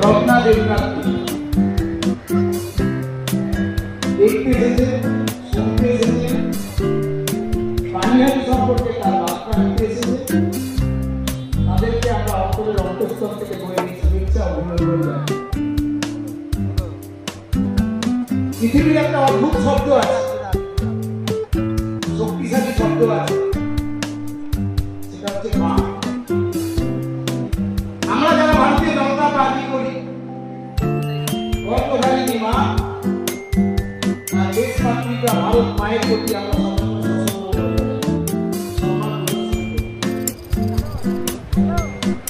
রত্না দেবনাথ দেখতে এসেছে, শুনতে এসেছে, বানিয়াদি সম্পর্কে তার বার্তা নিতে এসেছে। তাদেরকে আমরা অন্তরের অন্তঃস্থল থেকে বলে দিই শুভেচ্ছা অভিনন্দন জানাই। পৃথিবীর একটা অদ্ভুত শব্দ আছে, শক্তিশালী শব্দ আছে, সেটা হচ্ছে মা। আমরা যারা ভারতীয় জনতা পার্টি করি, গর্ভধারিণী মা আর দেশ মাতৃকা ভারত মায়ের প্রতি আমরা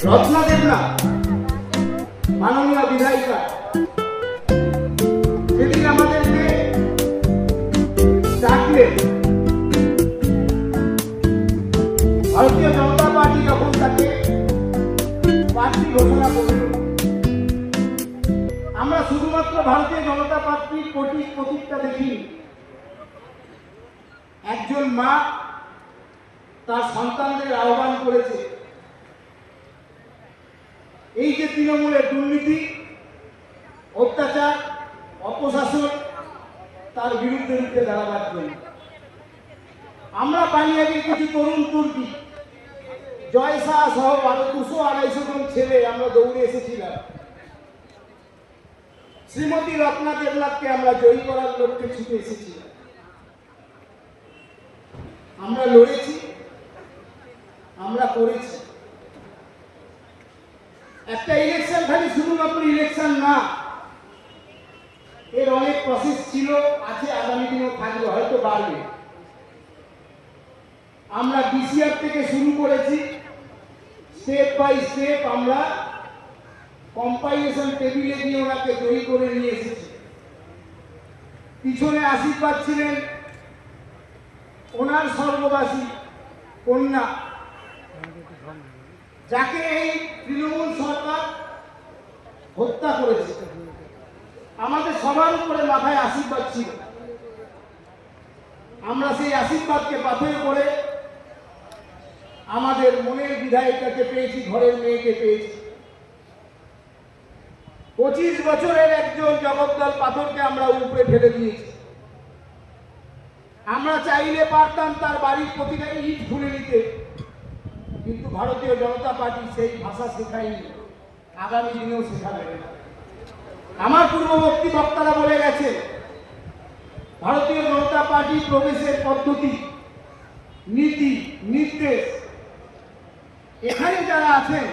রত্না দেবনাথ মাননীয় বিধায়িকা সেদিন আমাদেরকে ডাকলেন। ভারতীয় জনতা পার্টি যখন তাকে প্রার্থী ঘোষণা করল, আমরা শুধুমাত্র ভারতীয় জনতা পার্টির প্রতীকটা দেখি। একজন মা তার সন্তানদের আহ্বান করেছে এই যে তৃণমূলের দুর্নীতি, অত্যাচার, অপশাসন, তার বিরুদ্ধে রুখে দাঁড়াবার জন্য। আমরা বানিয়াদির কিছু তরুণ তুর্কি জয় শাহ সহ 200-250 জন ছেলে আমরা দৌড়ে এসেছিলাম। শ্রীমতী রত্না দেবনাথকে আমরা জয়ী করার লক্ষ্যে ছুটে এসেছিলাম। আমরা লড়েছি, আমরা করেছি। একটা ইলেকশন খালি শুধুমাত্র ইলেকশন না, এর অনেক প্রসেস ছিল, আছে, আগামী দিনেও থাকবে, হয়তো বাড়বে। আমরা ডিসিআর থেকে শুরু করেছি, স্টেপ বাই স্টেপ আমরা কম্পাইলেশন টেবিলে দিয়ে ওনাকে জয়ী করে নিয়ে এসেছি। পিছনে আশীর্বাদ ছিলেন ওনার সর্ববাসী কন্যা, যাকে এই তৃণমূল সরকার হত্যা করেছে। আমাদের সবার উপরে মাথায় আশীর্বাদ ছিল, আমরা সেই আশীর্বাদকে পাথরে করে আমাদের মনের বিধায়িকাকে পেয়েছি, ঘরের মেয়েকে পেয়েছি। 25 বছরের একজন জগদ্দল পাথরকে আমরা উপরে ফেলে দিয়েছি। আমরা চাইলে পারতাম তার বাড়ির প্রতিটা ইট খুলে নিতে, কিন্তু ভারতীয় জনতা পার্টি সেই ভাষা শেখায়নি, আগামী দিনেও শেখাবে না। আমার পূর্ববর্তী বক্তারা বলে গেছে, ভারতীয় জনতা পার্টি প্রবেশের পদ্ধতি, নীতি, নির্দেশ, এখানে যারা আছেন